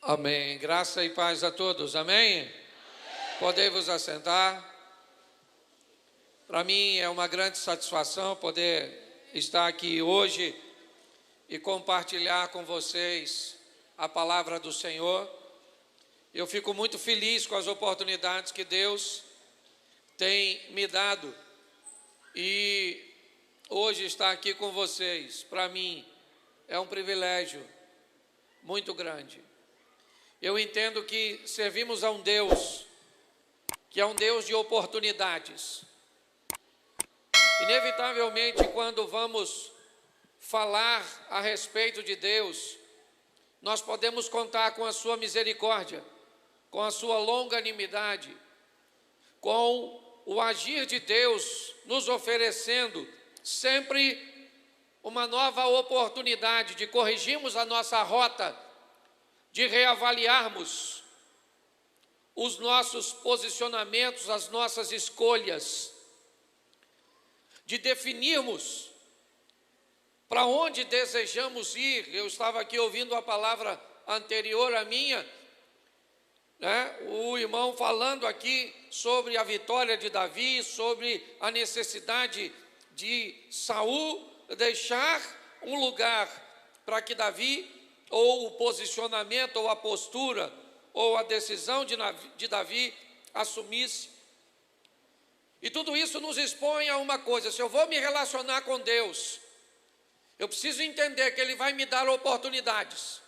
Amém. Graça e paz a todos. Amém? Podei-vos assentar. Para mim é uma grande satisfação poder estar aqui hoje e compartilhar com vocês a palavra do Senhor. Eu fico muito feliz com as oportunidades que Deus tem me dado e hoje estar aqui com vocês, para mim, é um privilégio muito grande. Eu entendo que servimos a um Deus que é um Deus de oportunidades. Inevitavelmente, quando vamos falar a respeito de Deus, nós podemos contar com a sua misericórdia, com a sua longanimidade, com o agir de Deus nos oferecendo sempre uma nova oportunidade de corrigirmos a nossa rota, de reavaliarmos os nossos posicionamentos, as nossas escolhas, de definirmos para onde desejamos ir. Eu estava aqui ouvindo a palavra anterior à minha, o irmão falando aqui sobre a vitória de Davi, sobre a necessidade de Saul deixar um lugar para que Davi, ou o posicionamento, ou a postura, ou a decisão de Davi assumisse. E tudo isso nos expõe a uma coisa: se eu vou me relacionar com Deus, eu preciso entender que Ele vai me dar oportunidades,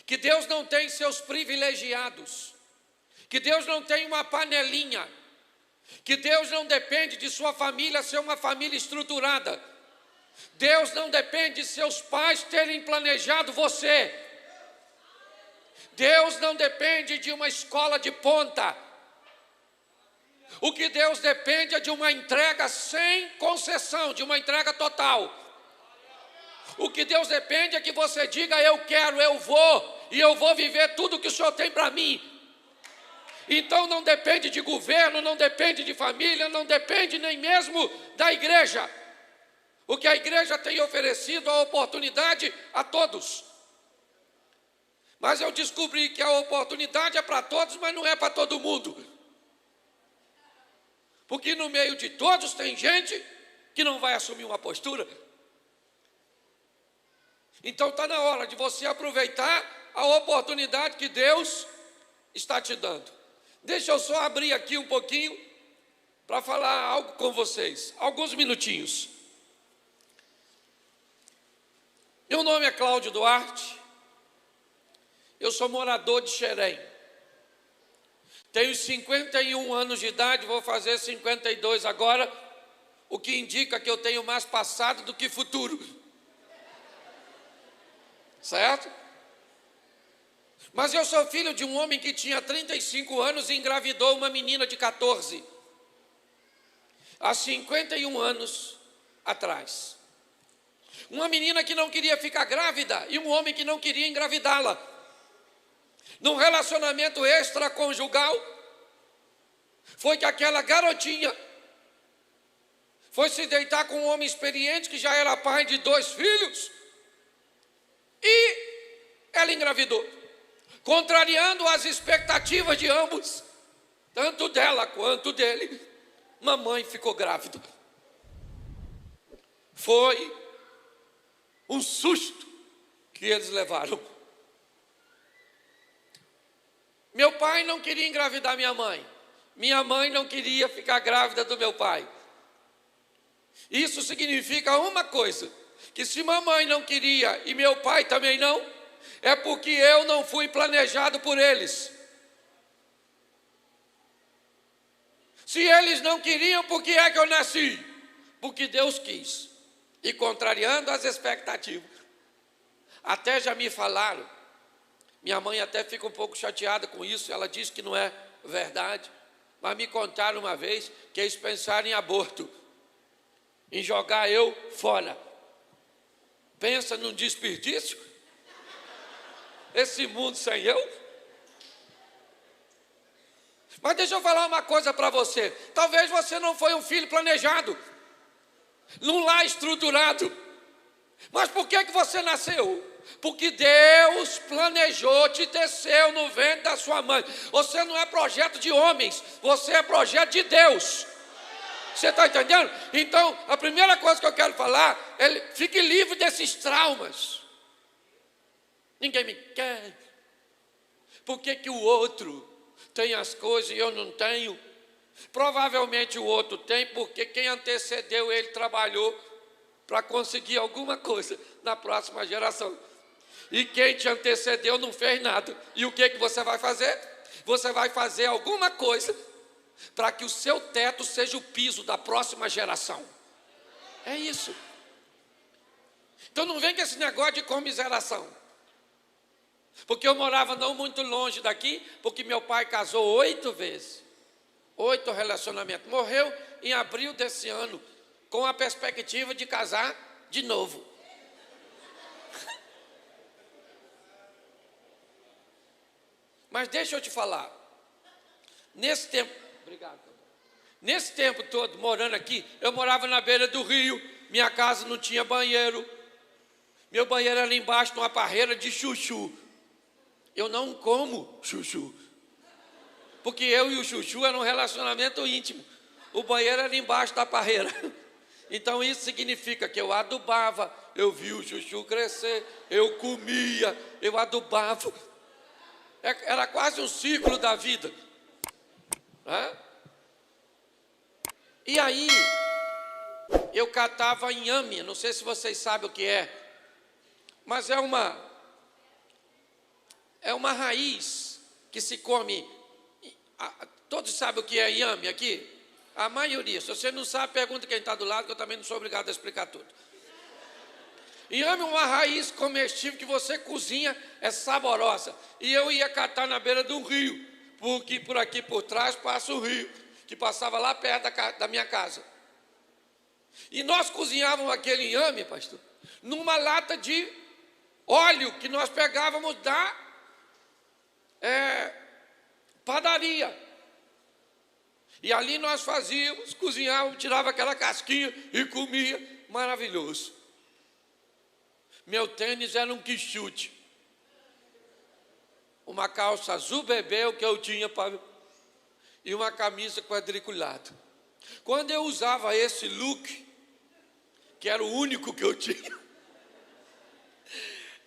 que Deus não tem seus privilegiados, que Deus não tem uma panelinha, que Deus não depende de sua família ser uma família estruturada, Deus não depende de seus pais terem planejado você, Deus não depende de uma escola de ponta. O que Deus depende é de uma entrega sem concessão, de uma entrega total. O que Deus depende é que você diga: eu quero, eu vou, e eu vou viver tudo que o Senhor tem para mim. Então não depende de governo, não depende de família, não depende nem mesmo da igreja. O que a igreja tem oferecido a oportunidade a todos. Mas eu descobri que a oportunidade é para todos, mas não é para todo mundo. Porque no meio de todos tem gente que não vai assumir uma postura. Então está na hora de você aproveitar a oportunidade que Deus está te dando. Deixa eu só abrir aqui um pouquinho para falar algo com vocês, alguns minutinhos. Meu nome é Cláudio Duarte, eu sou morador de Xerém. Tenho 51 anos de idade, vou fazer 52 agora, o que indica que eu tenho mais passado do que futuro. Certo? Mas eu sou filho de um homem que tinha 35 anos e engravidou uma menina de 14. Há 51 anos atrás. Uma menina que não queria ficar grávida e um homem que não queria engravidá-la. Num relacionamento extraconjugal, foi que aquela garotinha foi se deitar com um homem experiente que já era pai de 2 filhos e ela engravidou, contrariando as expectativas de ambos, tanto dela quanto dele. Mamãe ficou grávida. Foi um susto que eles levaram. Meu pai não queria engravidar minha mãe não queria ficar grávida do meu pai. Isso significa uma coisa: que se mamãe não queria e meu pai também não, é porque eu não fui planejado por eles. Se eles não queriam, por que é que eu nasci? Porque Deus quis, e contrariando as expectativas. Até já me falaram, minha mãe até fica um pouco chateada com isso, ela diz que não é verdade, mas me contaram uma vez que eles pensaram em aborto, em jogar eu fora. Pensa num desperdício, esse mundo sem eu. Mas deixa eu falar uma coisa para você: talvez você não foi um filho planejado, num lar estruturado, mas por que você nasceu? Porque Deus planejou, te teceu no ventre da sua mãe. Você não é projeto de homens, você é projeto de Deus. Você está entendendo? Então, a primeira coisa que eu quero falar é: fique livre desses traumas. Ninguém me quer. Por que que o outro tem as coisas e eu não tenho? Provavelmente o outro tem, porque quem antecedeu ele trabalhou para conseguir alguma coisa na próxima geração. E quem te antecedeu não fez nada. E o que que você vai fazer? Você vai fazer alguma coisa para que o seu teto seja o piso da próxima geração. É isso. Então não vem com esse negócio de comiseração. Porque eu morava não muito longe daqui, porque meu pai casou 8 vezes. 8 relacionamentos. Morreu em abril desse ano, com a perspectiva de casar de novo. Mas deixa eu te falar. Nesse tempo, obrigado. Nesse tempo todo, morando aqui, eu morava na beira do rio. Minha casa não tinha banheiro. Meu banheiro era embaixo de uma parreira de chuchu. Eu não como chuchu. Porque eu e o chuchu eram um relacionamento íntimo. O banheiro era embaixo da parreira. Então isso significa que eu adubava, eu vi o chuchu crescer, eu comia, eu adubava. Era quase um ciclo da vida. E aí, eu catava inhame, não sei se vocês sabem o que é, mas é uma raiz que se come. Todos sabem o que é inhame aqui? A maioria. Se você não sabe, pergunta quem está do lado, que eu também não sou obrigado a explicar tudo. Inhame é uma raiz comestível que você cozinha, é saborosa. E eu ia catar na beira de um rio, porque por aqui por trás passa o rio, que passava lá perto da minha casa. E nós cozinhávamos aquele inhame, pastor, numa lata de óleo que nós pegávamos da padaria. E ali nós fazíamos, cozinhávamos, tirava aquela casquinha e comia. Maravilhoso. Meu tênis era um quichute. Uma calça azul bebê, o que eu tinha, e uma camisa quadriculada. Quando eu usava esse look, que era o único que eu tinha,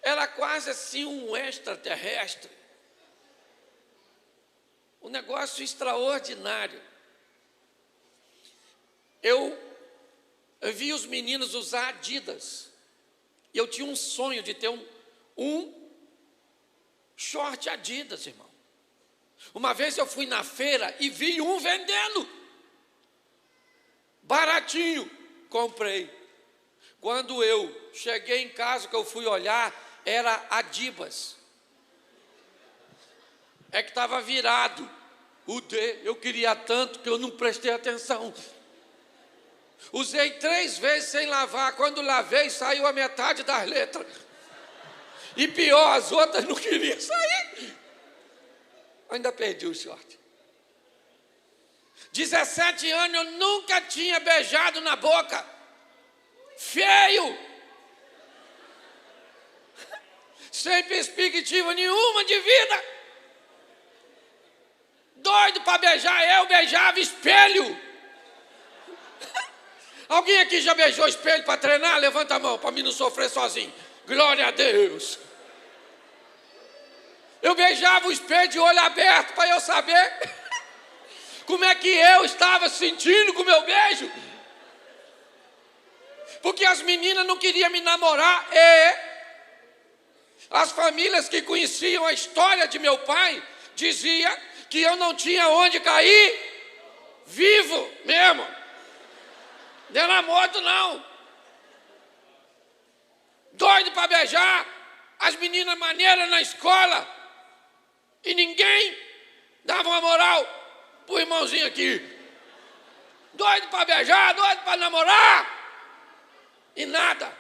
era quase assim um extraterrestre. Um negócio extraordinário. Eu vi os meninos usar Adidas. E eu tinha um sonho de ter um short Adidas, irmão. Uma vez eu fui na feira e vi um vendendo. Baratinho. Comprei. Quando eu cheguei em casa, que eu fui olhar, era Adibas. É que estava virado o D. Eu queria tanto que eu não prestei atenção. Usei 3 vezes sem lavar. Quando lavei, saiu a metade das letras. E pior, as outras não queriam sair. Ainda perdi o short. 17 anos, eu nunca tinha beijado na boca. Feio. Sem perspectiva nenhuma de vida. Doido para beijar, eu beijava espelho. Alguém aqui já beijou espelho para treinar? Levanta a mão, para mim não sofrer sozinho. Glória a Deus. Eu beijava o espelho de olho aberto para eu saber como é que eu estava sentindo com o meu beijo. Porque as meninas não queriam me namorar. E as famílias que conheciam a história de meu pai diziam que eu não tinha onde cair vivo mesmo. Não era morto, não. Doido para beijar. As meninas maneiras na escola. E ninguém dava uma moral pro irmãozinho aqui. Doido para beijar, doido para namorar. E nada.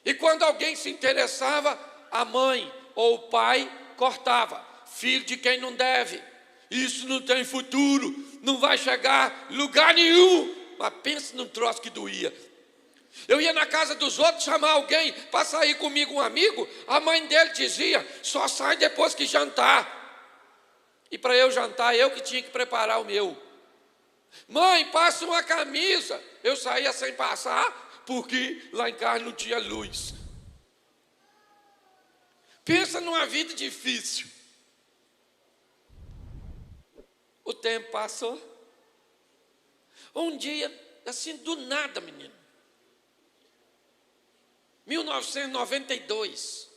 E quando alguém se interessava, a mãe ou o pai cortava. Filho de quem não deve. Isso não tem futuro. Não vai chegar em lugar nenhum. Mas pense num troço que doía. Eu ia na casa dos outros chamar alguém para sair comigo, um amigo, a mãe dele dizia, só sai depois que jantar. E para eu jantar, eu que tinha que preparar o meu. Mãe, passa uma camisa. Eu saía sem passar, porque lá em casa não tinha luz. Pensa numa vida difícil. O tempo passou. Um dia, assim, do nada, menino. 1992.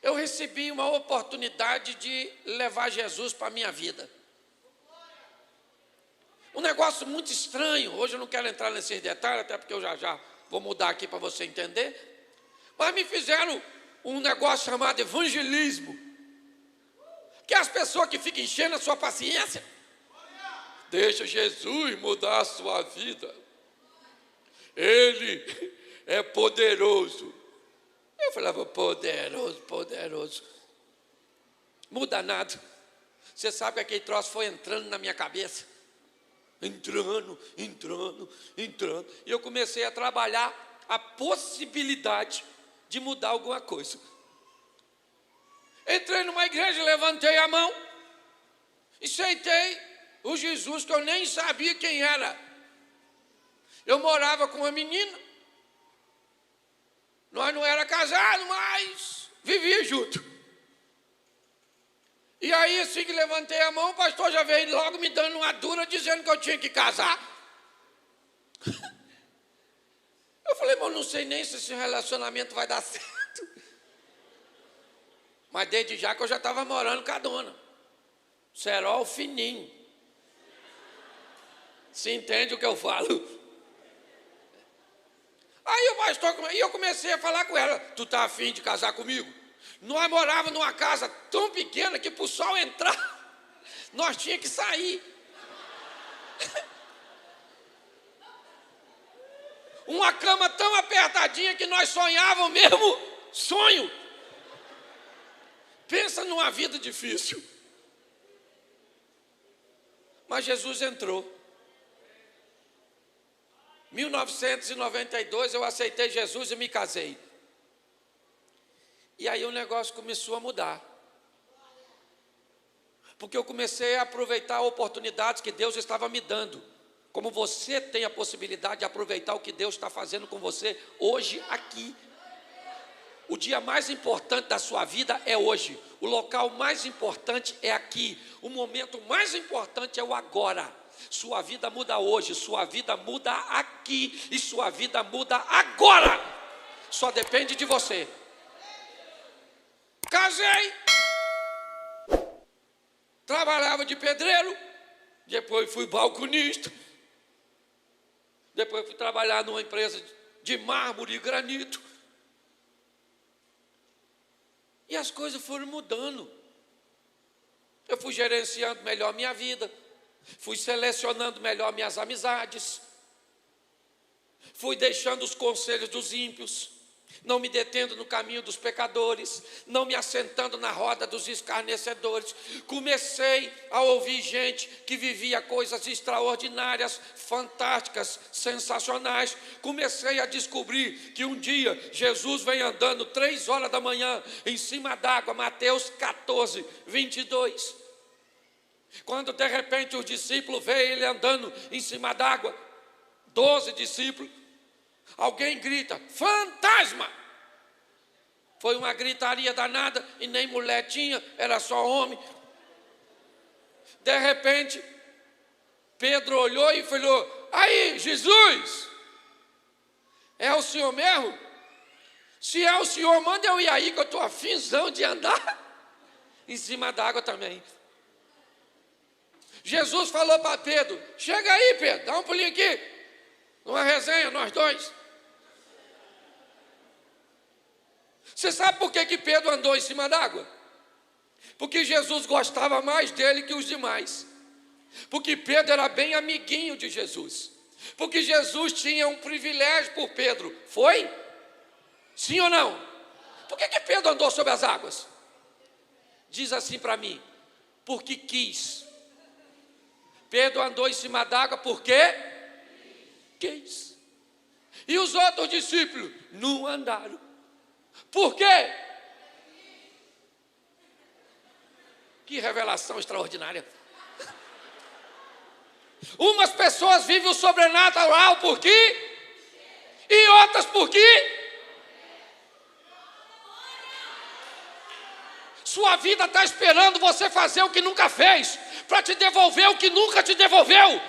Eu recebi uma oportunidade de levar Jesus para a minha vida. Um negócio muito estranho. Hoje eu não quero entrar nesses detalhes, até porque eu já vou mudar aqui para você entender. Mas me fizeram um negócio chamado evangelismo. Que é as pessoas que ficam enchendo a sua paciência. Deixa Jesus mudar a sua vida. Ele é poderoso. Eu falava, poderoso, poderoso. Muda nada. Você sabe que aquele troço foi entrando na minha cabeça. Entrando. E eu comecei a trabalhar a possibilidade de mudar alguma coisa. Entrei numa igreja, levantei a mão e aceitei o Jesus que eu nem sabia quem era. Eu morava com uma menina. Nós não era casado, mas vivia junto. E aí, assim que levantei a mão, o pastor já veio logo me dando uma dura, dizendo que eu tinha que casar. Eu falei, mas eu não sei nem se esse relacionamento vai dar certo. Mas desde já que eu já estava morando com a dona. Cerol fininho. Se entende o que eu falo? Aí o pastor, e eu comecei a falar com ela, tu tá afim de casar comigo? Nós morávamos numa casa tão pequena que para o sol entrar, nós tínhamos que sair. Uma cama tão apertadinha que nós sonhávamos mesmo sonho. Pensa numa vida difícil. Mas Jesus entrou. 1992 eu aceitei Jesus e me casei. E aí o negócio começou a mudar. Porque eu comecei a aproveitar oportunidades que Deus estava me dando. Como você tem a possibilidade de aproveitar o que Deus está fazendo com você hoje aqui. O dia mais importante da sua vida é hoje. O local mais importante é aqui. O momento mais importante é o agora. Sua vida muda hoje, sua vida muda aqui e sua vida muda agora. Só depende de você. Casei. Trabalhava de pedreiro. Depois fui balconista. Depois fui trabalhar numa empresa de mármore e granito. E as coisas foram mudando. Eu fui gerenciando melhor minha vida. Fui selecionando melhor minhas amizades. Fui deixando os conselhos dos ímpios. Não me detendo no caminho dos pecadores. Não me assentando na roda dos escarnecedores. Comecei a ouvir gente que vivia coisas extraordinárias, fantásticas, sensacionais. Comecei a descobrir que um dia Jesus vem andando 3 horas da manhã em cima d'água. Mateus 14, 22. Quando de repente os discípulos veem ele andando em cima d'água, 12 discípulos, alguém grita, fantasma! Foi uma gritaria danada e nem mulher tinha, era só homem. De repente, Pedro olhou e falou, aí Jesus, é o senhor mesmo? Se é o senhor, manda eu ir aí que eu estou afinzão de andar em cima d'água também. Jesus falou para Pedro, chega aí Pedro, dá um pulinho aqui, numa resenha, nós dois. Você sabe por que Pedro andou em cima d'água? Porque Jesus gostava mais dele que os demais. Porque Pedro era bem amiguinho de Jesus. Porque Jesus tinha um privilégio por Pedro. Foi? Sim ou não? Por que Pedro andou sobre as águas? Diz assim para mim, porque quis. Pedro andou em cima d'água porque quis. E os outros discípulos não andaram. Por quê? Que revelação extraordinária. Umas pessoas vivem o sobrenatural por quê? E outras por quê? Sua vida está esperando você fazer o que nunca fez, para te devolver o que nunca te devolveu.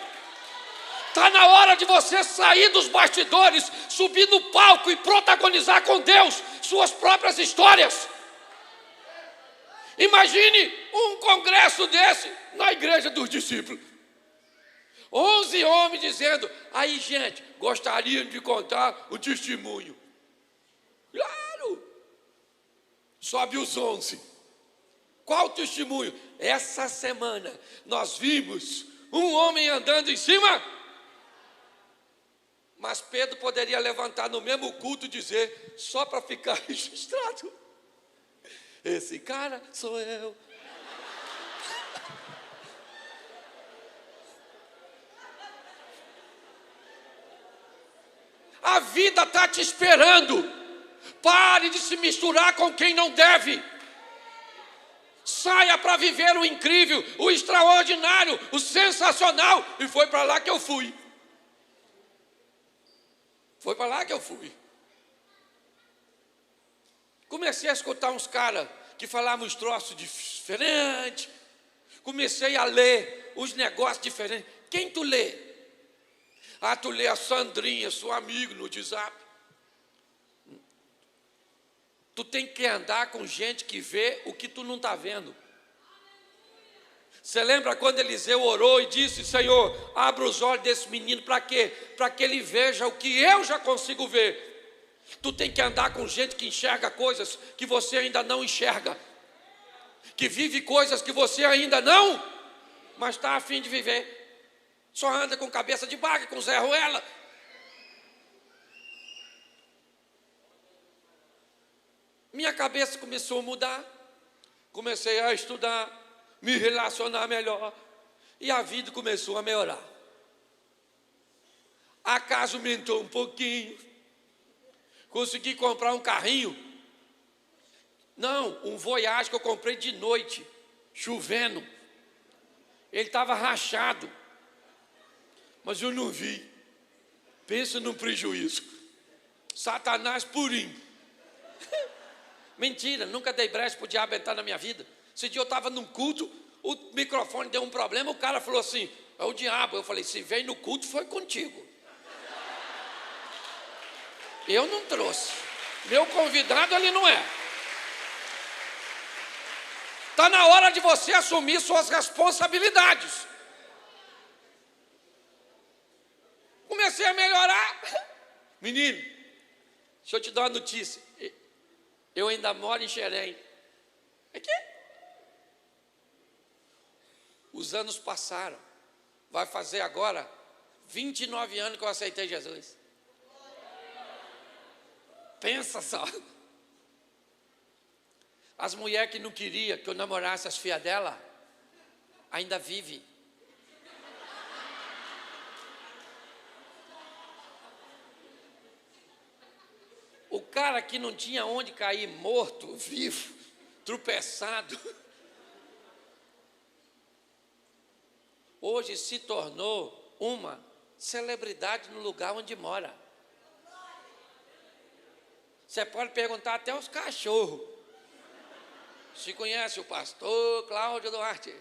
Está na hora de você sair dos bastidores, subir no palco e protagonizar com Deus suas próprias histórias. Imagine um congresso desse na igreja dos discípulos. 11 homens dizendo, aí gente, gostaria de contar o testemunho. Claro! Sobe os 11. Qual o testemunho? Essa semana nós vimos um homem andando em cima. Mas Pedro poderia levantar no mesmo culto e dizer, só para ficar registrado, esse cara sou eu. A vida está te esperando. Pare de se misturar com quem não deve. Saia para viver o incrível, o extraordinário, o sensacional. E foi para lá que eu fui. Foi para lá que eu fui. Comecei a escutar uns caras que falavam uns troços diferentes. Comecei a ler os negócios diferentes. Quem tu lê? Ah, tu lê a Sandrinha, seu amigo, no WhatsApp. Tu tem que andar com gente que vê o que tu não está vendo. Você lembra quando Eliseu orou e disse, Senhor, abra os olhos desse menino, para quê? Para que ele veja o que eu já consigo ver. Tu tem que andar com gente que enxerga coisas que você ainda não enxerga. Que vive coisas que você ainda não, mas está a fim de viver. Só anda com cabeça de baga, com Zé Ruela. Minha cabeça começou a mudar. Comecei a estudar, me relacionar melhor. E a vida começou a melhorar. A casa aumentou um pouquinho. Consegui comprar um carrinho. Não, um Voyage que eu comprei de noite, chovendo. Ele estava rachado. Mas eu não vi. Pensa num prejuízo. Satanás purinho. Mentira, nunca dei brecha para o diabo entrar na minha vida. Esse dia eu estava num culto, o microfone deu um problema, o cara falou assim, é o diabo. Eu falei, se veio no culto, foi contigo. Eu não trouxe. Meu convidado ele não é. Está na hora de você assumir suas responsabilidades. Comecei a melhorar. Menino, deixa eu te dar uma notícia. Eu ainda moro em Xerém. É que? Os anos passaram. Vai fazer agora 29 anos que eu aceitei Jesus. Pensa só. As mulheres que não queriam que eu namorasse as filhas dela, ainda vive. O cara que não tinha onde cair morto, vivo, tropeçado, hoje se tornou uma celebridade no lugar onde mora. Você pode perguntar até aos cachorros. Se conhece o pastor Cláudio Duarte.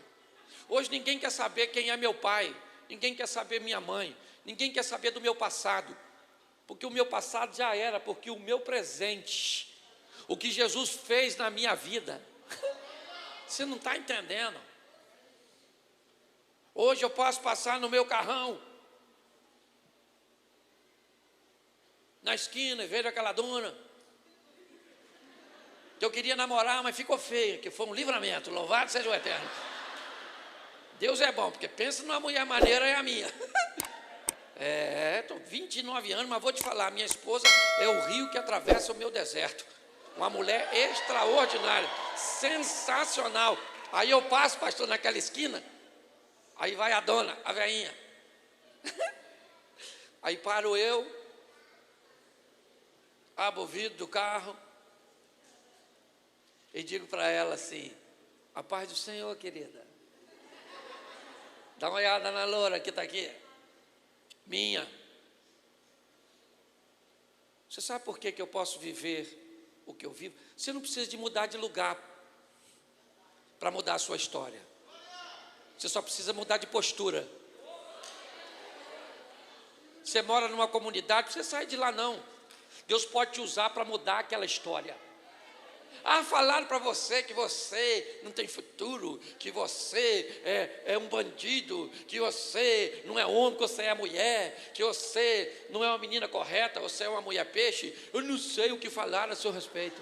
Hoje ninguém quer saber quem é meu pai, ninguém quer saber minha mãe, ninguém quer saber do meu passado. Porque o meu passado já era, porque o meu presente, o que Jesus fez na minha vida, você não está entendendo. Hoje eu posso passar no meu carrão, na esquina, e vejo aquela dona, que eu queria namorar, mas ficou feia, que foi um livramento, louvado seja o Eterno. Deus é bom, porque pensa numa mulher maneira, é a minha. Estou 29 anos, mas vou te falar, minha esposa é o rio que atravessa o meu deserto. Uma mulher extraordinária, sensacional. Aí eu passo, pastor, naquela esquina, aí vai a dona, a velhinha. Aí paro eu, abro o vidro do carro e digo para ela assim: a paz do Senhor, querida. Dá uma olhada na loura que está aqui. Minha. Você sabe por que eu posso viver o que eu vivo? Você não precisa de mudar de lugar para mudar a sua história. Você só precisa mudar de postura. Você mora numa comunidade, você sai de lá não. Deus pode te usar para mudar aquela história. Falaram para você que você não tem futuro, que você é um bandido, que você não é homem, que você é mulher, que você não é uma menina correta, você é uma mulher peixe. Eu não sei o que falaram a seu respeito.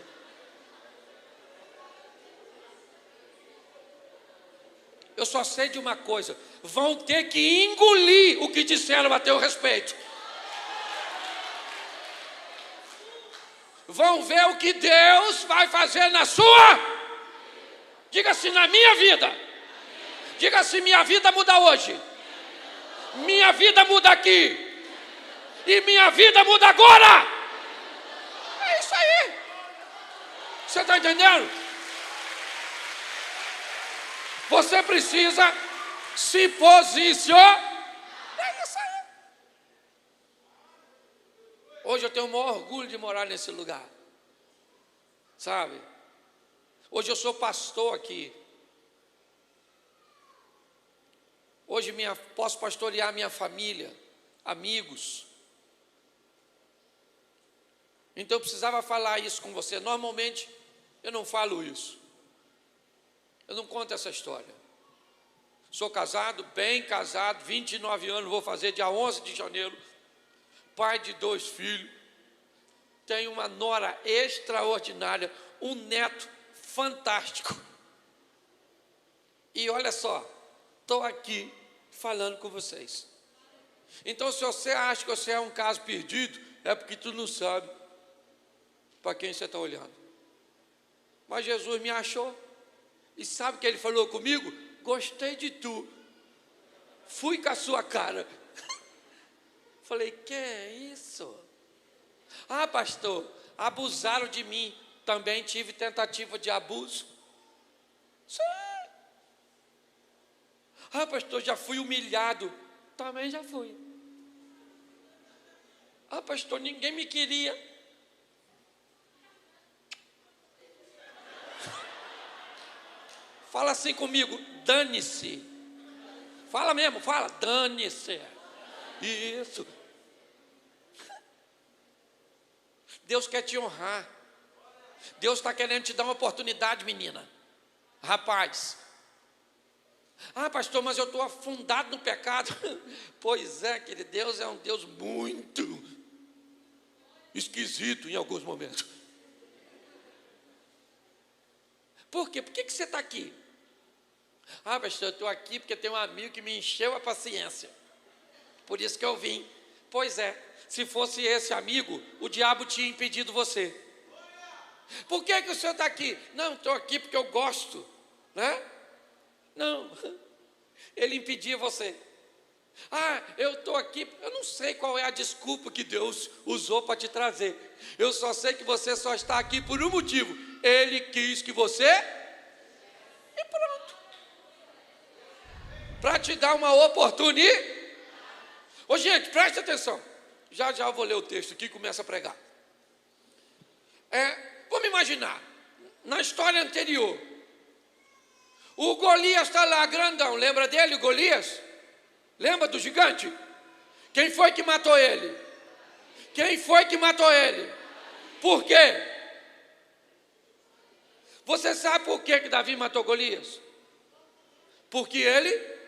Eu só sei de uma coisa: vão ter que engolir o que disseram a teu respeito. Vão ver o que Deus vai fazer na sua. Diga assim: na minha vida. Diga assim: minha vida muda hoje. Minha vida muda aqui. E minha vida muda agora. É isso aí. Você está entendendo? Você precisa se posicionar. É isso aí. Hoje eu tenho o maior orgulho de morar nesse lugar. Sabe? Hoje eu sou pastor aqui. Hoje posso pastorear minha família, amigos. Então eu precisava falar isso com você. Normalmente eu não falo isso. Eu não conto essa história. Sou casado, bem casado, 29 anos, vou fazer dia 11 de janeiro. Pai de 2 filhos. Tenho uma nora extraordinária, um neto fantástico. E olha só, estou aqui falando com vocês. Então, se você acha que você é um caso perdido, é porque tu não sabe para quem você está olhando. Mas Jesus me achou. E sabe o que ele falou comigo? Gostei de tu. Fui com a sua cara. Falei: que é isso? Pastor, abusaram de mim. Também tive tentativa de abuso. Sim. Pastor, já fui humilhado. Também já fui. Pastor, ninguém me queria. Fala assim comigo: dane-se. Fala mesmo, fala: dane-se. Isso. Deus quer te honrar. Deus está querendo te dar uma oportunidade, menina. Rapaz. Pastor, mas eu estou afundado no pecado. Pois é, querido, Deus é um Deus muito esquisito em alguns momentos. Por quê? Por que você está aqui? Pastor, eu estou aqui porque tem um amigo que me encheu a paciência. Por isso que eu vim. Pois é, se fosse esse amigo, o diabo tinha impedido você. Por que o senhor está aqui? Não, estou aqui porque eu gosto, né? Não, ele impedia você. Eu estou aqui, eu não sei qual é a desculpa que Deus usou para te trazer. Eu só sei que você só está aqui por um motivo. Ele quis que você... E pronto. Para te dar uma oportunidade. Gente, preste atenção. Já eu vou ler o texto aqui e começo a pregar. Vamos imaginar, na história anterior, o Golias está lá, grandão. Lembra dele, o Golias? Lembra do gigante? Quem foi que matou ele? Quem foi que matou ele? Por quê? Você sabe por que Davi matou Golias? Porque ele...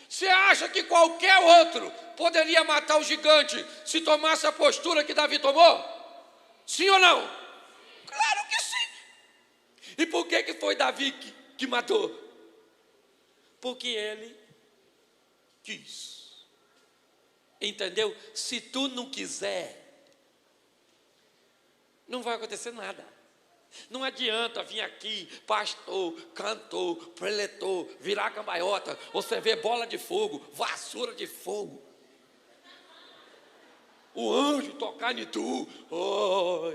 Você acha que qualquer outro poderia matar o gigante se tomasse a postura que Davi tomou? Sim ou não? Claro que sim. E por que foi Davi que matou? Porque ele quis. Entendeu? Se tu não quiser, não vai acontecer nada. Não adianta vir aqui, pastor, cantor, preletor, virar cambalhota, você vê bola de fogo, vassoura de fogo. o anjo tocar em tu. Oh.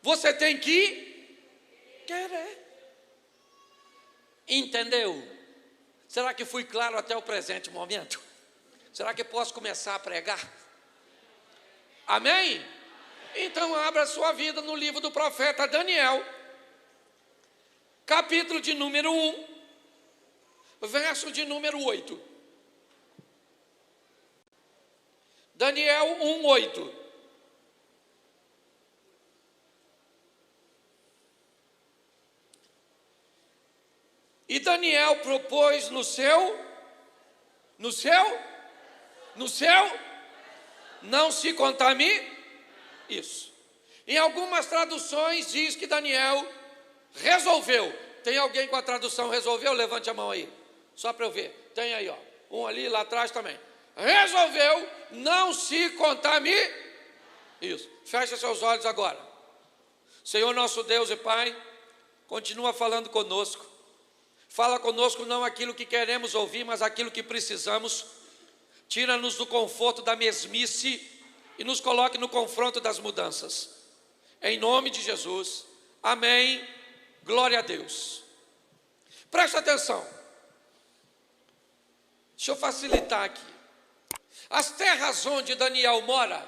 Você tem que querer. Entendeu? Será que fui claro até o presente momento? Será que posso começar a pregar? Amém? Então abra sua vida no livro do profeta Daniel, capítulo de número 1, verso de número 8. Daniel 1, 8. E Daniel propôs no seu, não se contamine. Isso. Em algumas traduções diz que Daniel resolveu. Tem alguém com a tradução resolveu? Levante a mão aí, só para eu ver. Tem aí, ó, um ali, lá atrás também. Resolveu não se contamine. Isso. Fecha seus olhos agora. Senhor nosso Deus e Pai, continua falando conosco. Fala conosco não aquilo que queremos ouvir, mas aquilo que precisamos. Tira-nos do conforto da mesmice e nos coloque no confronto das mudanças. Em nome de Jesus. Amém. Glória a Deus. Presta atenção. Deixa eu facilitar aqui. As terras onde Daniel mora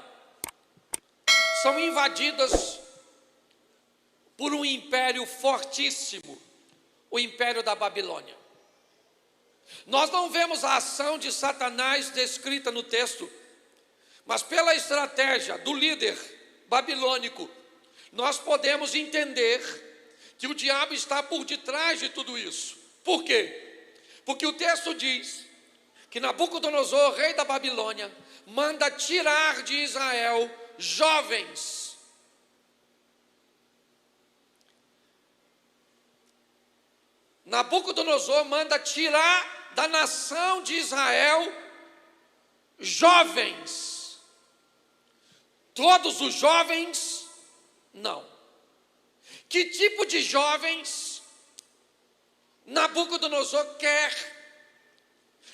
são invadidas por um império fortíssimo, o império da Babilônia. Nós não vemos a ação de Satanás descrita no texto, mas pela estratégia do líder babilônico, nós podemos entender que o diabo está por detrás de tudo isso. Por quê? Porque o texto diz que Nabucodonosor, rei da Babilônia, manda tirar de Israel jovens. Nabucodonosor manda tirar da nação de Israel jovens. Todos os jovens, não. Que tipo de jovens Nabucodonosor quer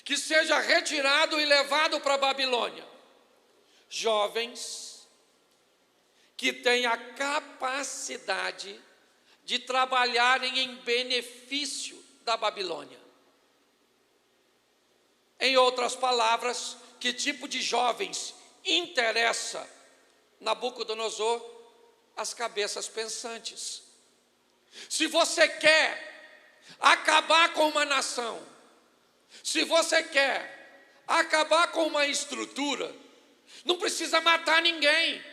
que seja retirado e levado para a Babilônia? Jovens que têm a capacidade de trabalharem em benefício da Babilônia. Em outras palavras, que tipo de jovens interessa Nabucodonosor? As cabeças pensantes. Se você quer acabar com uma nação, se você quer acabar com uma estrutura, não precisa matar ninguém.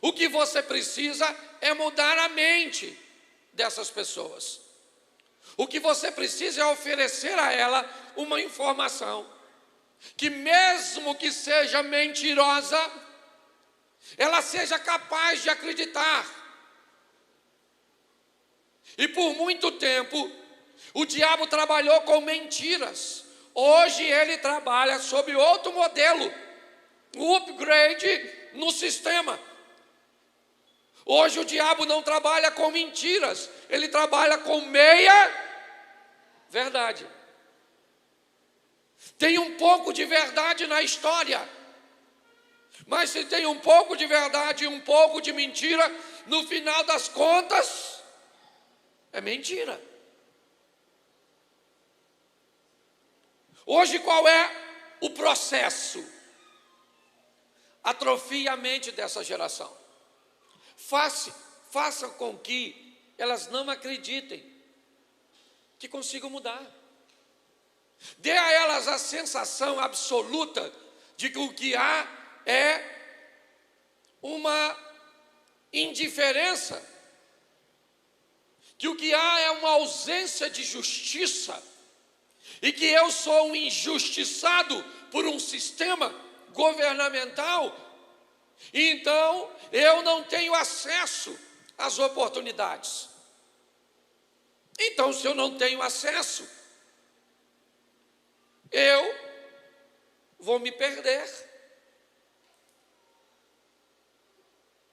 O que você precisa é mudar a mente dessas pessoas. O que você precisa é oferecer a ela uma informação que, mesmo que seja mentirosa, ela seja capaz de acreditar. E por muito tempo o diabo trabalhou com mentiras. Hoje ele trabalha sob outro modelo, um upgrade no sistema. Hoje o diabo não trabalha com mentiras, ele trabalha com meia verdade. Tem um pouco de verdade na história, mas se tem um pouco de verdade e um pouco de mentira, no final das contas, é mentira. Hoje qual é o processo? Atrofia a mente dessa geração. Faça com que elas não acreditem que consigam mudar. Dê a elas a sensação absoluta de que o que há é uma indiferença, que o que há é uma ausência de justiça, e que eu sou um injustiçado por um sistema governamental, e então eu não tenho acesso às oportunidades. Então, se eu não tenho acesso, eu vou me perder.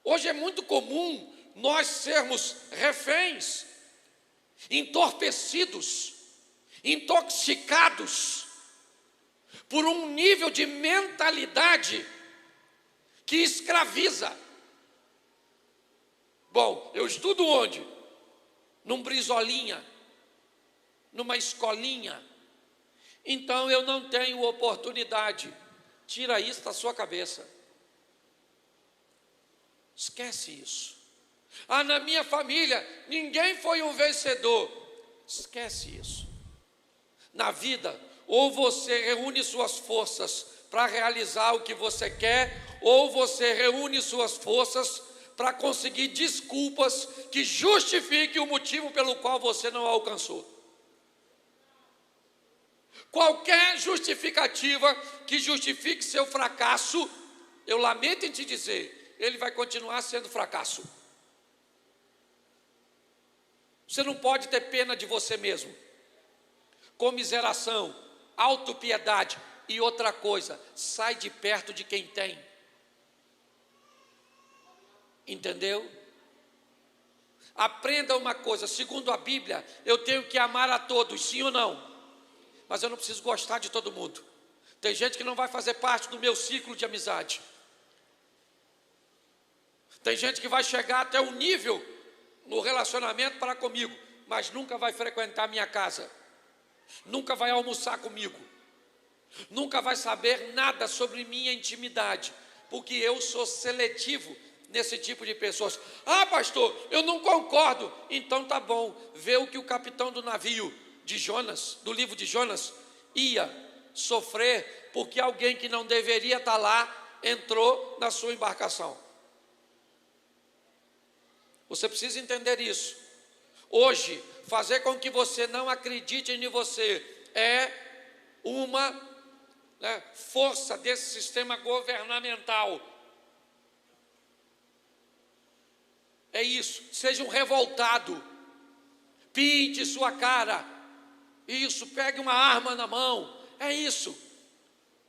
Hoje é muito comum nós sermos reféns, entorpecidos, intoxicados por um nível de mentalidade que escraviza. Bom, eu estudo onde? Num Brizolinha, numa escolinha. Então eu não tenho oportunidade. Tira isso da sua cabeça. Esquece isso. Ah, na minha família ninguém foi um vencedor. Esquece isso. Na vida, ou você reúne suas forças para realizar o que você quer, ou você reúne suas forças para conseguir desculpas que justifiquem o motivo pelo qual você não alcançou. Qualquer justificativa que justifique seu fracasso, eu lamento em te dizer, ele vai continuar sendo fracasso. Você não pode ter pena de você mesmo. Comiseração, autopiedade e outra coisa, sai de perto de quem tem. Entendeu? Aprenda uma coisa, segundo a Bíblia, eu tenho que amar a todos, sim ou não? Mas eu não preciso gostar de todo mundo. Tem gente que não vai fazer parte do meu ciclo de amizade. Tem gente que vai chegar até um nível no relacionamento para comigo, mas nunca vai frequentar minha casa, nunca vai almoçar comigo, nunca vai saber nada sobre minha intimidade, porque eu sou seletivo nesse tipo de pessoas. Ah, pastor, eu não concordo. Então tá bom, vê o que o capitão do navio de Jonas, do livro de Jonas, ia sofrer porque alguém que não deveria estar lá entrou na sua embarcação. Você precisa entender isso. Hoje, fazer com que você não acredite em você é uma força desse sistema governamental. É isso, seja um revoltado, pinte sua cara, isso, pegue uma arma na mão, é isso,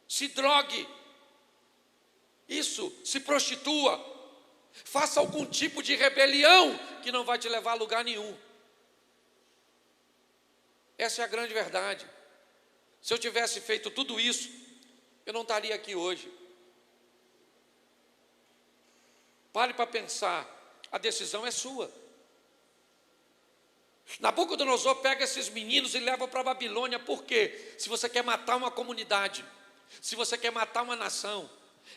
se drogue, isso, se prostitua, faça algum tipo de rebelião que não vai te levar a lugar nenhum. Essa é a grande verdade. Se eu tivesse feito tudo isso, eu não estaria aqui hoje. Pare para pensar. A decisão é sua. Nabucodonosor pega esses meninos e leva para a Babilônia. Por quê? Se você quer matar uma comunidade, se você quer matar uma nação,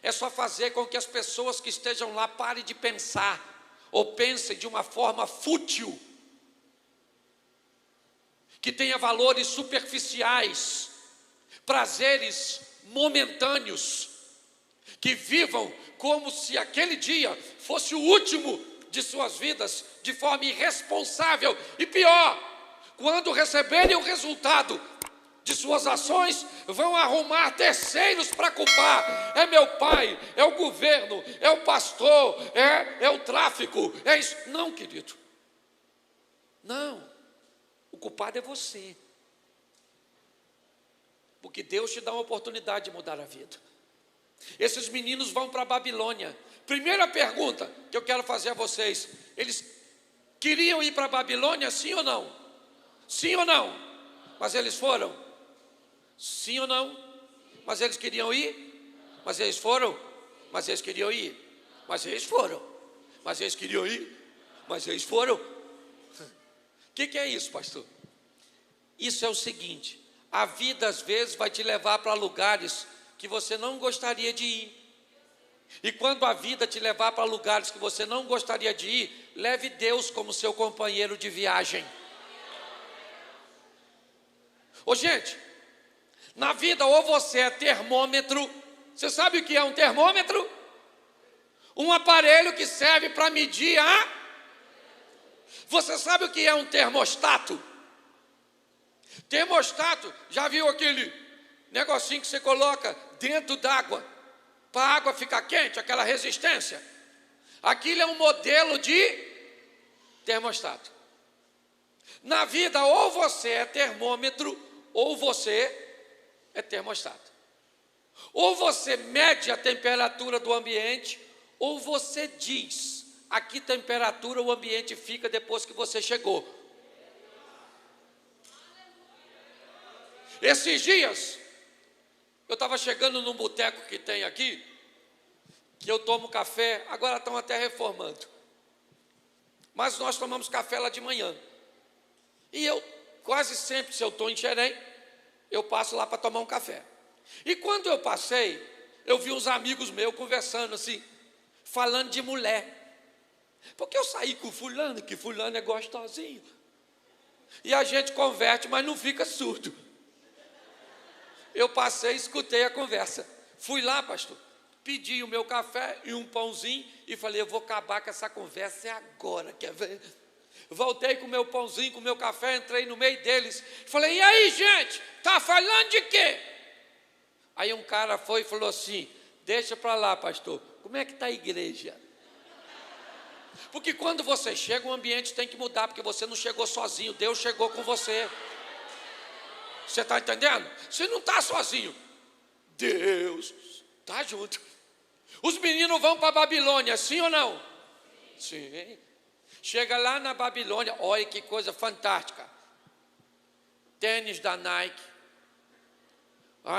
é só fazer com que as pessoas que estejam lá parem de pensar, ou pensem de uma forma fútil, que tenha valores superficiais, prazeres momentâneos, que vivam como se aquele dia fosse o último de suas vidas, de forma irresponsável, e pior, quando receberem o resultado de suas ações, vão arrumar terceiros para culpar. É meu pai, é o governo, é o pastor, é o tráfico, é isso. Não, querido, não, o culpado é você, porque Deus te dá uma oportunidade de mudar a vida. Esses meninos vão para a Babilônia. Primeira pergunta que eu quero fazer a vocês: eles queriam ir para a Babilônia, sim ou não? Sim ou não? Mas eles foram? Sim ou não? Mas eles queriam ir? Mas eles foram? Mas eles queriam ir? Mas eles foram? Mas eles queriam ir? Mas eles foram? O que é isso, pastor? Isso é o seguinte: a vida às vezes vai te levar para lugares que você não gostaria de ir. E quando a vida te levar para lugares que você não gostaria de ir, leve Deus como seu companheiro de viagem. Ô gente, na vida ou você é termômetro. Você sabe o que é um termômetro? Um aparelho que serve para medir a... Você sabe o que é um termostato? Termostato, já viu aquele negocinho que você coloca dentro d'água para a água ficar quente, aquela resistência? Aquilo é um modelo de termostato. Na vida, ou você é termômetro, ou você é termostato. Ou você mede a temperatura do ambiente, ou você diz a que temperatura o ambiente fica depois que você chegou. Esses dias, Eu estava chegando num boteco que tem aqui, que eu tomo café, agora estão até reformando. Mas nós tomamos café lá de manhã. E eu, quase sempre, se eu estou em Xerém, eu passo lá para tomar um café. E quando eu passei, eu vi uns amigos meus conversando assim, falando de mulher. Porque eu saí com fulano, que fulano é gostosinho. E a gente converte, mas não fica surdo. Eu passei e escutei a conversa. Fui lá, pastor, pedi o meu café e um pãozinho e falei, eu vou acabar com essa conversa, é agora, quer ver? Voltei com o meu pãozinho, com o meu café, entrei no meio deles. Falei, e aí, gente, tá falando de quê? Aí um cara foi e falou assim, deixa para lá, pastor, como é que está a igreja? Porque quando você chega, o ambiente tem que mudar, porque você não chegou sozinho, Deus chegou com você. Você está entendendo? Você não está sozinho, Deus está junto. Os meninos vão para a Babilônia, sim ou não? Sim. Chega lá na Babilônia, olha que coisa fantástica. Tênis da Nike,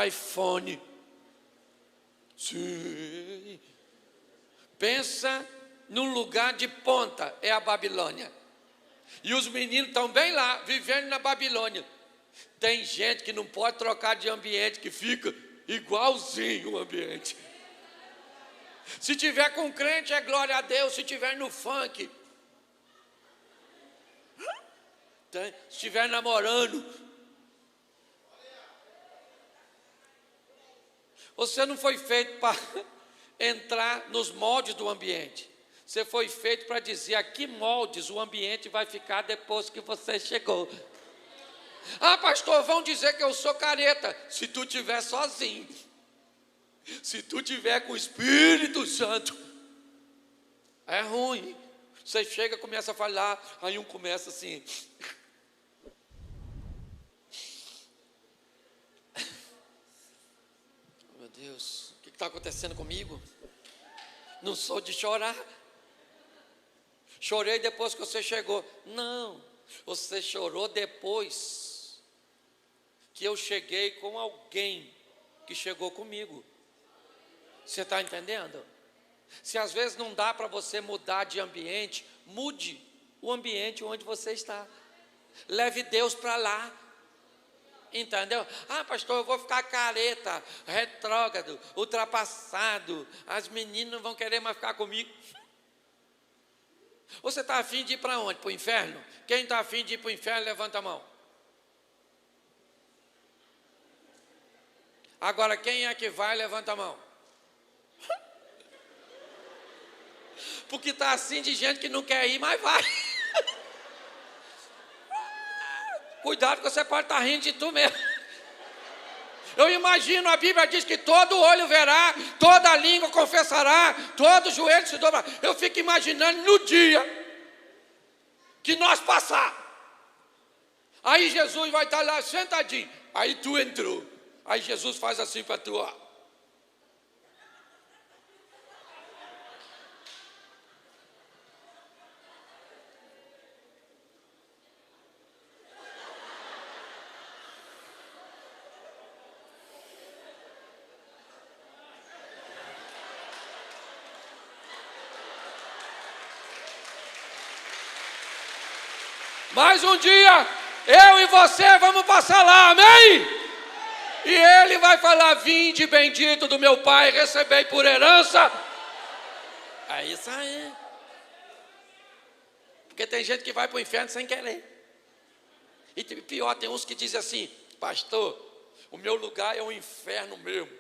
iPhone. Sim. Pensa num lugar de ponta, é a Babilônia. E os meninos estão bem lá, vivendo na Babilônia. Tem gente que não pode trocar de ambiente, que fica igualzinho o ambiente. Se tiver com crente, é glória a Deus. Se tiver no funk, se estiver namorando, você não foi feito para entrar nos moldes do ambiente. Você foi feito para dizer a que moldes o ambiente vai ficar depois que você chegou. Ah, pastor, vão dizer que eu sou careta. Se tu estiver sozinho, se tu estiver com o Espírito Santo, é ruim. Você chega, começa a falar, aí um começa assim. Meu Deus, o que está acontecendo comigo? Não sou de chorar. Chorei depois que você chegou. Não, você chorou depois que eu cheguei com alguém que chegou comigo. Você está entendendo? Se às vezes não dá para você mudar de ambiente, mude o ambiente onde você está. Leve Deus para lá. Entendeu? Ah, pastor, eu vou ficar careta, retrógrado, ultrapassado. As meninas não vão querer mais ficar comigo. Você está afim de ir para onde? Para o inferno? Quem está afim de ir para o inferno, levanta a mão. Agora, quem é que vai, levanta a mão. Porque está assim de gente que não quer ir, mas vai. Cuidado que você pode estar rindo de tu mesmo. Eu imagino, a Bíblia diz que todo olho verá, toda língua confessará, todo joelho se dobrará. Eu fico imaginando no dia que nós passar. Aí Jesus vai estar lá sentadinho. Aí tu entrou. Aí Jesus faz assim para tu, ó. Mais um dia, eu e você vamos passar lá, amém? E ele vai falar, vinde bendito do meu Pai, recebei por herança. É isso aí. Porque tem gente que vai para o inferno sem querer. E pior, tem uns que dizem assim, pastor, o meu lugar é o inferno mesmo,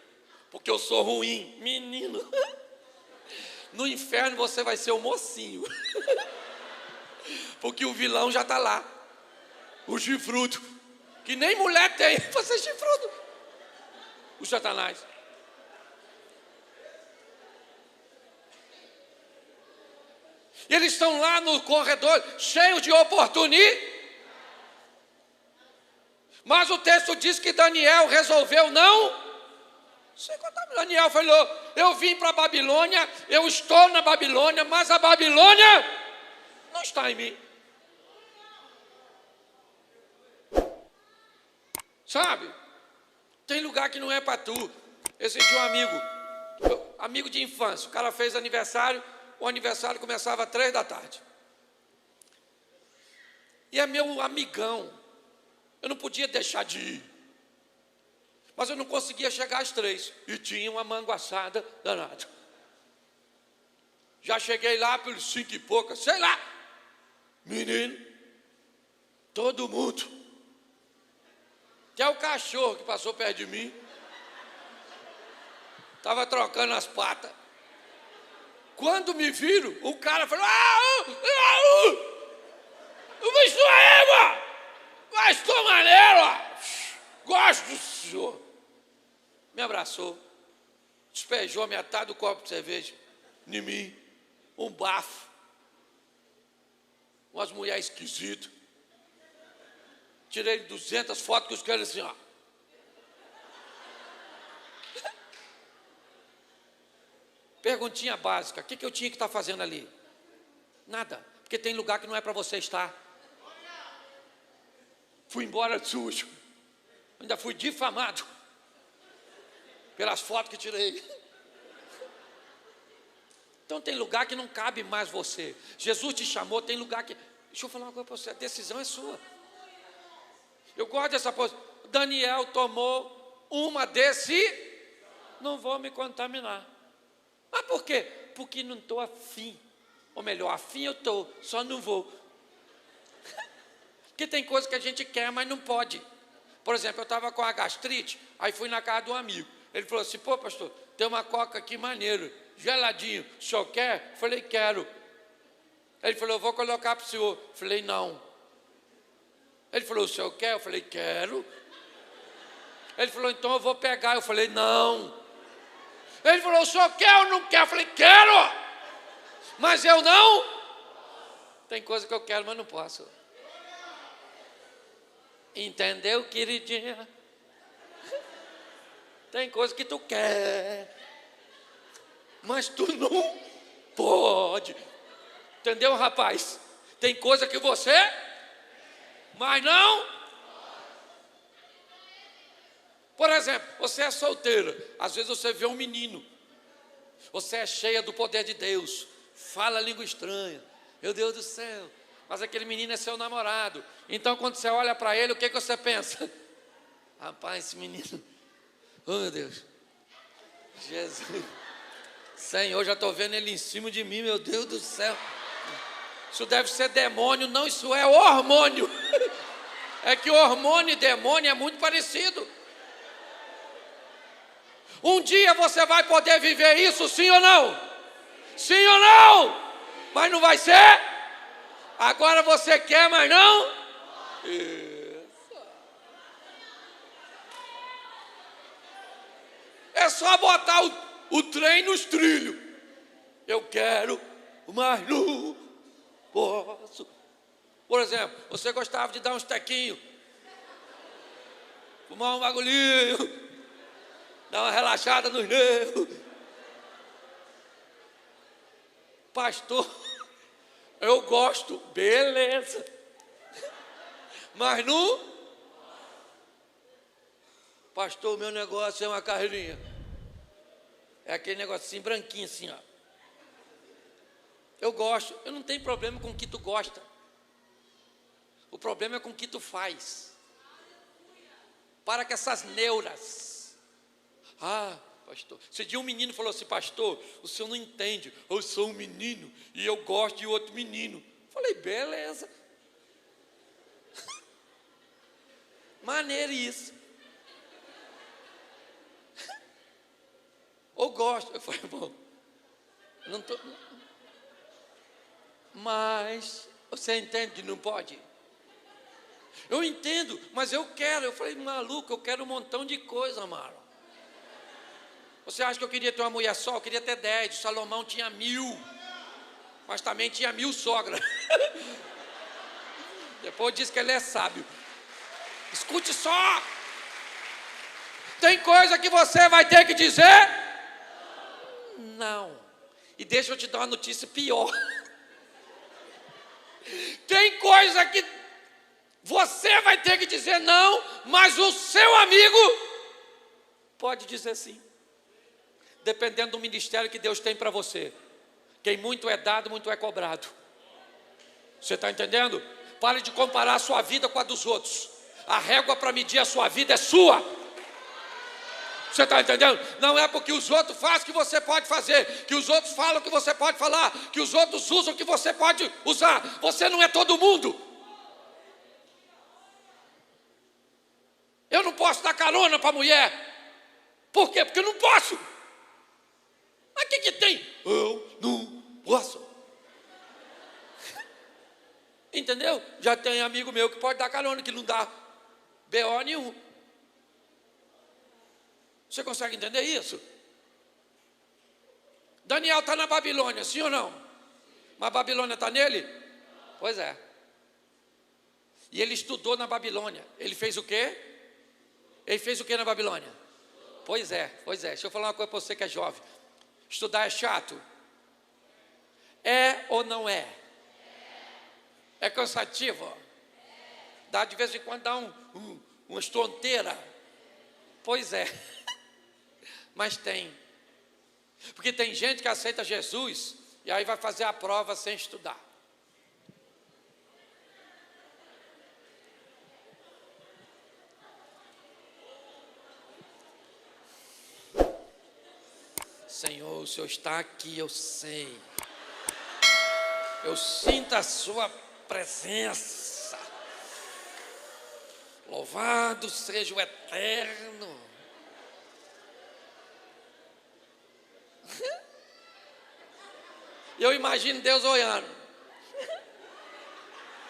porque eu sou ruim. Menino, no inferno você vai ser o mocinho. Porque o vilão já está lá. O chifrudo. Que nem mulher tem. Você é chifrudo. O Satanás. E eles estão lá no corredor, cheios de oportunismo. Mas o texto diz que Daniel resolveu não. Daniel falou, eu vim para a Babilônia, eu estou na Babilônia, mas a Babilônia não está em mim. Sabe? Tem lugar que não é para tu. Esse dia um amigo de infância, o cara fez aniversário, o aniversário começava às 3 da tarde. E é meu amigão, eu não podia deixar de ir. Mas eu não conseguia chegar às 3, e tinha uma manguaçada danada. Já cheguei lá pelos 5 e poucas, sei lá. Menino, todo mundo. Até o cachorro que passou perto de mim estava trocando as patas. Quando me viram, o cara falou: o bicho é égua! Mas tô maneiro, gosto do senhor. Me abraçou, despejou metade do copo de cerveja em mim, um bafo, umas mulheres esquisitas. Tirei 200 fotos com os caras assim, ó. Perguntinha básica: o que eu tinha que estar fazendo ali? Nada, porque tem lugar que não é para você estar. Fui embora sujo, ainda fui difamado pelas fotos que tirei. Então tem lugar que não cabe mais você. Jesus te chamou, tem lugar que... Deixa eu falar uma coisa para você, a decisão é sua. Eu gosto dessa posição. Daniel tomou uma não vou me contaminar. Mas por quê? Porque não estou afim. Ou melhor, afim eu estou, só não vou. Porque tem coisa que a gente quer, mas não pode. Por exemplo, eu estava com a gastrite, aí fui na casa de um amigo. Ele falou assim: pô, pastor, tem uma coca aqui maneiro, geladinho, o senhor quer? Eu falei: quero. Ele falou: eu vou colocar para o senhor. Eu falei: não. Ele falou: o senhor quer? Eu falei: quero. Ele falou: então eu vou pegar. Eu falei: não. Ele falou: o senhor quer ou não quer? Eu falei: quero. Mas eu não. Tem coisa que eu quero, mas não posso. Entendeu, queridinha? Tem coisa que tu quer, mas tu não pode. Entendeu, rapaz? Tem coisa que você, mas não. Por exemplo, você é solteira. Às vezes você vê um menino. Você é cheia do poder de Deus. Fala língua estranha. Meu Deus do céu. Mas aquele menino é seu namorado. Então quando você olha para ele, o que você pensa? Rapaz, esse menino... Oh, meu Deus. Jesus. Senhor, já estou vendo ele em cima de mim, meu Deus do céu. Isso deve ser demônio. Não, isso é hormônio. É que hormônio e demônio é muito parecido. Um dia você vai poder viver isso, sim ou não? Sim ou não? Mas não vai ser? Agora você quer, mas não? Isso. É só botar o trem nos trilhos. Eu quero, mas não posso. Por exemplo, você gostava de dar uns tequinhos, fumar um bagulhinho, dar uma relaxada nos nervos. Pastor, eu gosto, beleza. Mas não. Pastor, o meu negócio é uma carreirinha. É aquele negocinho branquinho assim, ó. Eu gosto, eu não tenho problema com o que tu gosta. O problema é com o que tu faz. Para com essas neuras. Ah, pastor. Esse dia um menino falou assim: pastor, o senhor não entende. Eu sou um menino e eu gosto de outro menino. Falei: beleza. Maneiro isso. Eu gosto. Eu falei: bom, não tô... Mas você entende que não pode? Eu entendo, mas eu quero. Eu falei: maluco, eu quero um montão de coisa, Marlon. Você acha que eu queria ter uma mulher só? Eu queria ter 10. O Salomão tinha 1000. Mas também tinha 1000 sogras. Depois diz que ele é sábio. Escute só. Tem coisa que você vai ter que dizer? Não. E deixa eu te dar uma notícia pior. Tem coisa que você vai ter que dizer não, mas o seu amigo pode dizer sim. dependendo do ministério que Deus tem para você. Quem muito é dado, muito é cobrado. Você está entendendo? Pare de comparar a sua vida com a dos outros. A régua para medir a sua vida é sua. Você está entendendo? Não é porque os outros fazem que você pode fazer, que os outros falam que você pode falar, que os outros usam que você pode usar. Você não é todo mundo. Eu não posso dar carona para a mulher. Por quê? Porque eu não posso. Mas o que tem? Eu não posso. Entendeu? Já tem amigo meu que pode dar carona, que não dá BO nenhum. Você consegue entender isso? Daniel está na Babilônia, sim ou não? Mas a Babilônia está nele? Pois é. E ele estudou na Babilônia. Ele fez o quê? Ele fez o quê na Babilônia? Pois é. Deixa eu falar uma coisa para você que é jovem. Estudar é chato? É ou não é? É cansativo? Dá de vez em quando dá uma estonteira? Pois é. Mas tem. Porque tem gente que aceita Jesus e aí vai fazer a prova sem estudar. Senhor, o Senhor está aqui, eu sei. Eu sinto a sua presença. Louvado seja o Eterno. Eu imagino Deus olhando.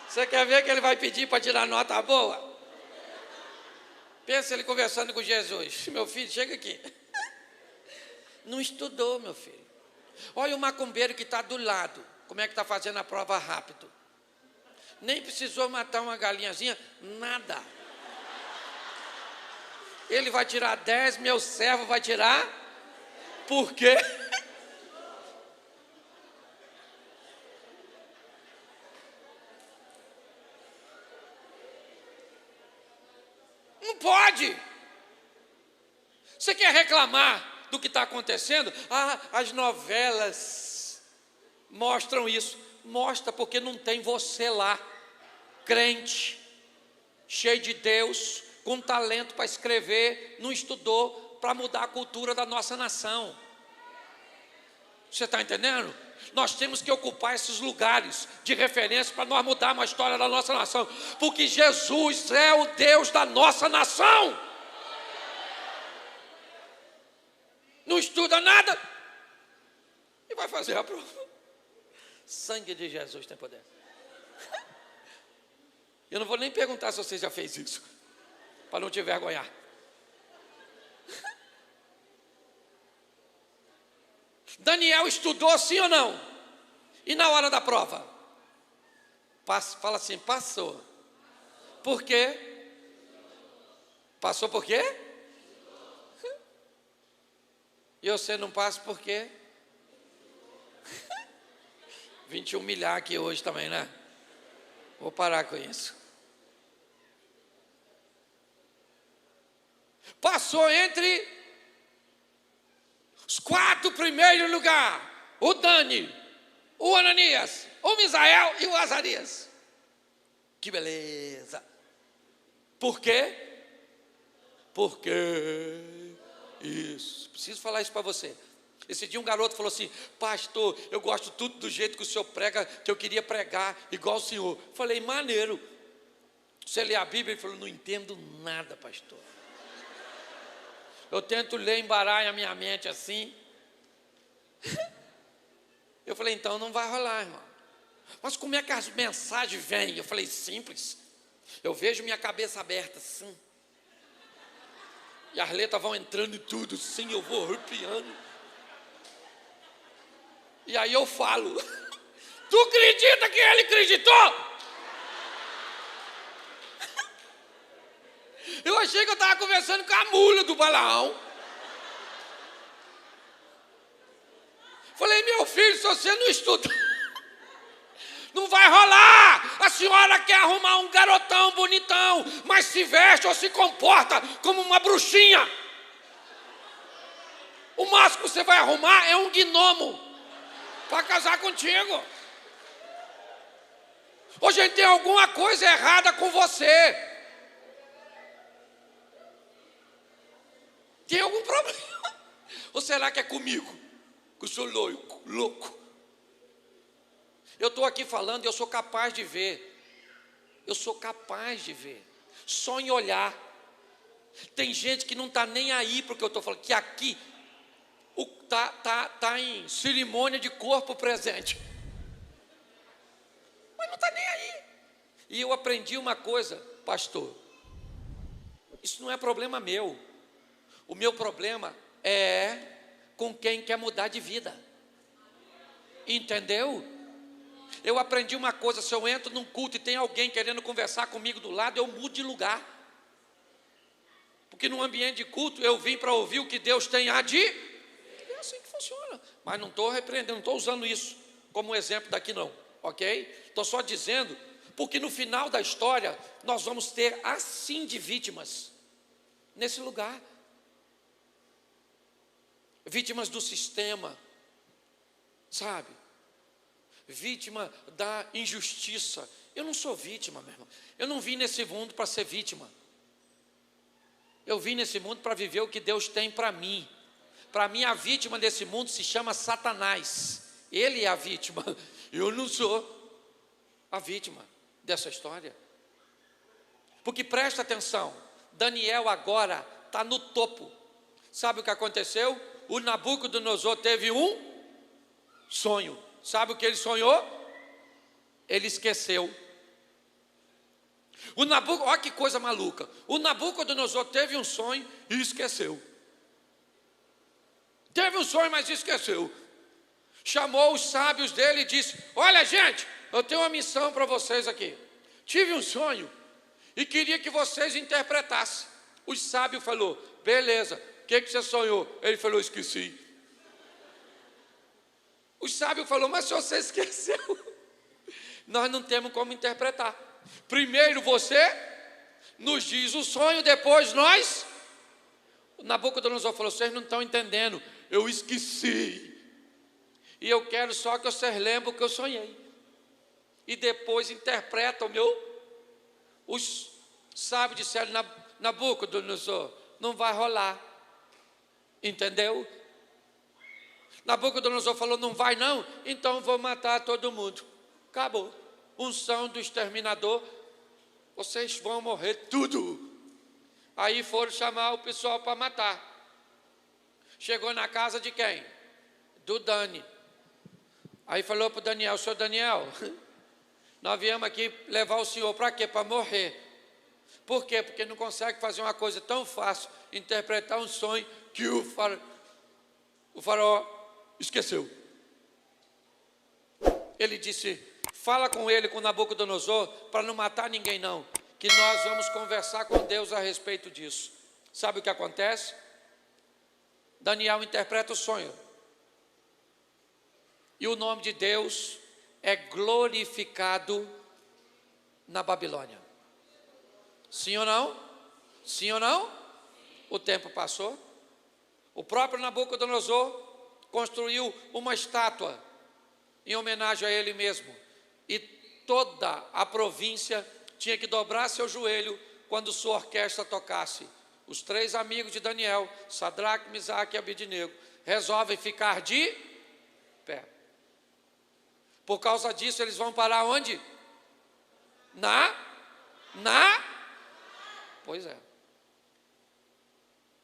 Você quer ver que ele vai pedir para tirar nota boa? Pensa ele conversando com Jesus. Meu filho, chega aqui. Não estudou, meu filho. Olha o macumbeiro que está do lado. Como é que está fazendo a prova rápido? Nem precisou matar uma galinhazinha, nada. Ele vai tirar 10, meu servo vai tirar. Por quê? Não pode. Você quer reclamar do que está acontecendo? As novelas mostram isso. Mostra porque não tem você lá, crente, cheio de Deus, com talento para escrever, não estudou para mudar a cultura da nossa nação. Você está entendendo? Nós temos que ocupar esses lugares de referência para nós mudarmos a história da nossa nação, porque Jesus é o Deus da nossa nação. Não estuda nada e vai fazer a prova. Sangue de Jesus tem poder. Eu não vou nem perguntar se você já fez isso, para não te envergonhar. Daniel estudou sim ou não? E na hora da prova? Fala assim, passou. Por quê? Passou por quê? E você não passa por quê? Vim te humilhar aqui hoje também, né? Vou parar com isso. Passou entre os 4 primeiros lugares. O Dani, o Ananias, o Misael e o Azarias. Que beleza. Por quê? Porque isso. Preciso falar isso para você. Esse dia um garoto falou assim: pastor, eu gosto tudo do jeito que o senhor prega, que eu queria pregar igual o senhor. Falei, maneiro. Você lê a Bíblia? Ele falou, não entendo nada, pastor. Eu tento ler, embaralha a minha mente assim. Eu falei, então não vai rolar, irmão. Mas como é que as mensagens vêm? Eu falei, simples. Eu vejo minha cabeça aberta assim. E as letras vão entrando e tudo, sim, eu vou arrepiando. E aí eu falo, tu acredita que ele acreditou? Eu achei que eu estava conversando com a mula do Balaão. Falei, meu filho, se você não estuda, não vai rolar. A senhora quer arrumar um garotão bonitão, mas se veste ou se comporta como uma bruxinha. O máximo que você vai arrumar é um gnomo para casar contigo. Ô, gente, tem alguma coisa errada com você. Tem algum problema? Ou será que é comigo? Que eu sou louco. Eu estou aqui falando e eu sou capaz de ver. Eu sou capaz de ver. Só em olhar. Tem gente que não está nem aí porque eu estou falando. Que aqui tá em cerimônia de corpo presente. Mas não está nem aí. E eu aprendi uma coisa, pastor. Isso não é problema meu. O meu problema é com quem quer mudar de vida. Entendeu? Eu aprendi uma coisa, se eu entro num culto e tem alguém querendo conversar comigo do lado, eu mudo de lugar. Porque num ambiente de culto eu vim para ouvir o que Deus tem a dizer. É assim que funciona. Mas não estou repreendendo, não estou usando isso como exemplo daqui não, ok? Estou só dizendo, porque no final da história nós vamos ter assim de vítimas nesse lugar. Vítimas do sistema, sabe? Vítima da injustiça. Eu não sou vítima, meu irmão. Eu não vim nesse mundo para ser vítima. Eu vim nesse mundo para viver o que Deus tem para mim. Para mim, a vítima desse mundo se chama Satanás. Ele é a vítima. Eu não sou a vítima dessa história. Porque presta atenção, Daniel agora está no topo. Sabe o que aconteceu? O Nabucodonosor teve um sonho. Sabe o que ele sonhou? Ele esqueceu. Olha que coisa maluca. O Nabucodonosor teve um sonho e esqueceu. Teve um sonho, mas esqueceu. Chamou os sábios dele e disse: olha, gente, eu tenho uma missão para vocês aqui. Tive um sonho e queria que vocês interpretassem. O sábio falou: beleza, o que você sonhou? Ele falou: esqueci. O sábio falou: mas se você esqueceu, nós não temos como interpretar. Primeiro você nos diz o sonho, depois nós. O Nabucodonosor falou: vocês não estão entendendo, eu esqueci. E eu quero só que vocês lembrem o que eu sonhei. E depois interpretam o meu. Os sábios disseram: Nabucodonosor, não vai rolar. Entendeu? Nabucodonosor falou: não vai não, então vou matar todo mundo. Acabou. Unção do exterminador, vocês vão morrer tudo. Aí foram chamar o pessoal para matar. Chegou na casa de quem? Do Dani. Aí falou para o Daniel: senhor Daniel, nós viemos aqui levar o senhor para quê? Para morrer. Por quê? Porque não consegue fazer uma coisa tão fácil, interpretar um sonho que o faraó esqueceu. Ele disse: fala com ele, com Nabucodonosor, para não matar ninguém não, que nós vamos conversar com Deus a respeito disso. Sabe o que acontece? Daniel interpreta o sonho. E o nome de Deus é glorificado na Babilônia. Sim ou não? Sim ou não? O tempo passou. O próprio Nabucodonosor construiu uma estátua em homenagem a ele mesmo. E toda a província tinha que dobrar seu joelho quando sua orquestra tocasse. Os três amigos de Daniel, Sadraque, Misaque e Abednego, resolvem ficar de pé. Por causa disso, eles vão parar onde? Pois é.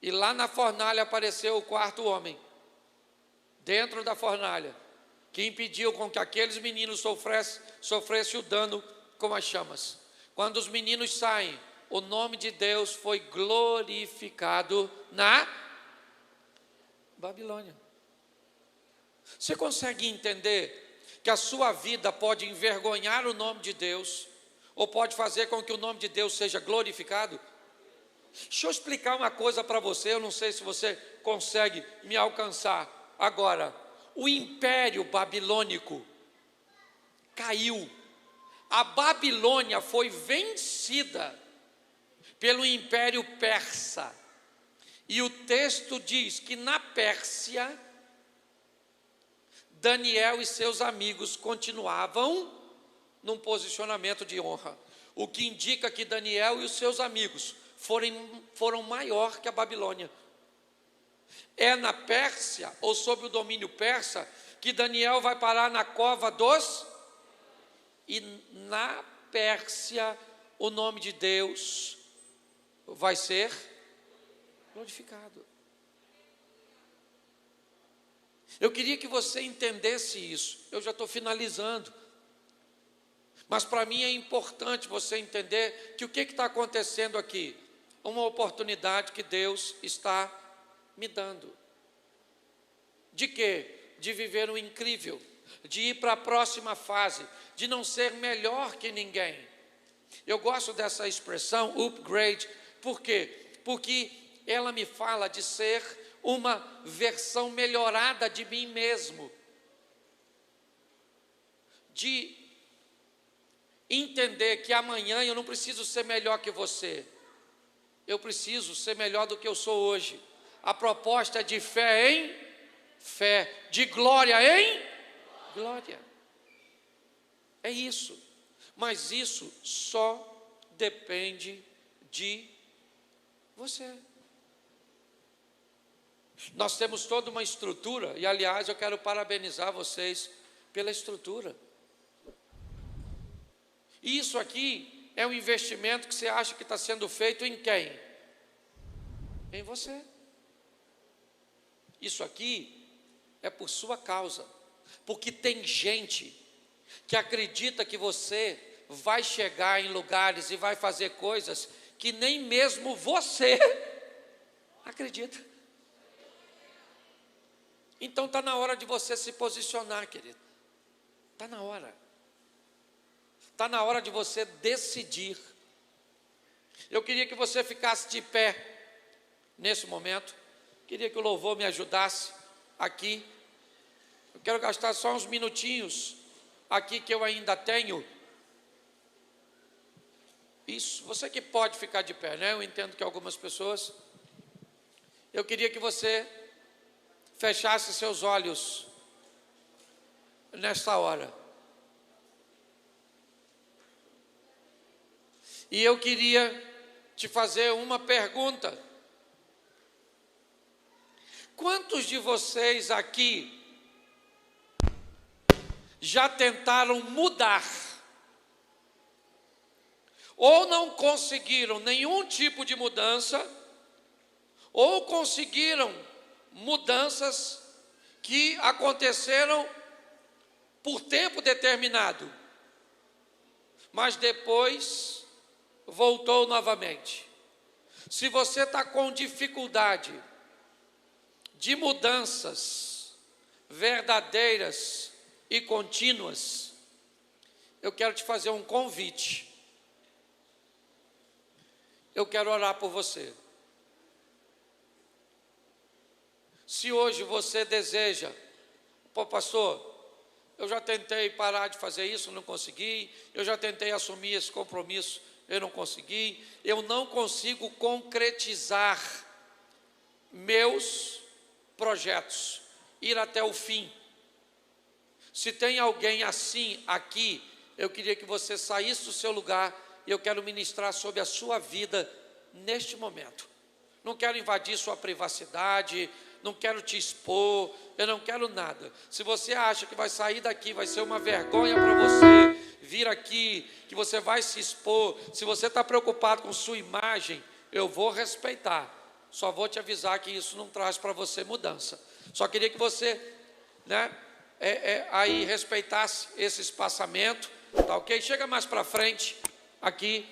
E lá na fornalha apareceu o quarto homem, dentro da fornalha, que impediu com que aqueles meninos sofressem o dano com as chamas. Quando os meninos saem, o nome de Deus foi glorificado na Babilônia. Você consegue entender que a sua vida pode envergonhar o nome de Deus, ou pode fazer com que o nome de Deus seja glorificado? Deixa eu explicar uma coisa para você, eu não sei se você consegue me alcançar agora. O império babilônico caiu. A Babilônia foi vencida pelo império persa. E o texto diz que na Pérsia, Daniel e seus amigos continuavam num posicionamento de honra, o que indica que Daniel e os seus amigos foram maior que a Babilônia. É na Pérsia, ou sob o domínio persa, que Daniel vai parar na cova dos... E na Pérsia, o nome de Deus vai ser glorificado. Eu queria que você entendesse isso. Eu já estou finalizando. Mas para mim é importante você entender que o que está acontecendo aqui? Uma oportunidade que Deus está me dando. De quê? De viver o incrível, de ir para a próxima fase, de não ser melhor que ninguém. Eu gosto dessa expressão, upgrade. Por quê? Porque ela me fala de ser uma versão melhorada de mim mesmo, de entender que amanhã eu não preciso ser melhor que você, eu preciso ser melhor do que eu sou hoje. A proposta é de fé em fé, de glória em glória. É isso. Mas isso só depende de você. Nós temos toda uma estrutura, e aliás eu quero parabenizar vocês pela estrutura. E isso aqui é um investimento que você acha que está sendo feito em quem? Em você. Isso aqui é por sua causa, porque tem gente que acredita que você vai chegar em lugares e vai fazer coisas que nem mesmo você acredita. Então está na hora de você se posicionar, querido. Está na hora. Está na hora de você decidir. Eu queria que você ficasse de pé nesse momento. Queria que o louvor me ajudasse aqui. Eu quero gastar só uns minutinhos aqui que eu ainda tenho. Isso, você que pode ficar de pé, né? Eu entendo que algumas pessoas. Eu queria que você fechasse seus olhos nesta hora. E eu queria te fazer uma pergunta. Quantos de vocês aqui já tentaram mudar, ou não conseguiram nenhum tipo de mudança, ou conseguiram mudanças que aconteceram por tempo determinado, mas depois voltou novamente? Se você está com dificuldade de mudanças verdadeiras e contínuas, eu quero te fazer um convite. Eu quero orar por você. Se hoje você deseja, pô, pastor, eu já tentei parar de fazer isso, não consegui, eu já tentei assumir esse compromisso, eu não consegui, eu não consigo concretizar meus projetos, ir até o fim. Se tem alguém assim aqui, eu queria que você saísse do seu lugar e eu quero ministrar sobre a sua vida neste momento. Não quero invadir sua privacidade, não quero te expor, eu não quero nada. Se você acha que vai sair daqui, vai ser uma vergonha para você vir aqui, que você vai se expor, se você está preocupado com sua imagem, eu vou respeitar. Só vou te avisar que isso não traz para você mudança. Só queria que você, aí respeitasse esse espaçamento, tá ok? Chega mais para frente, aqui.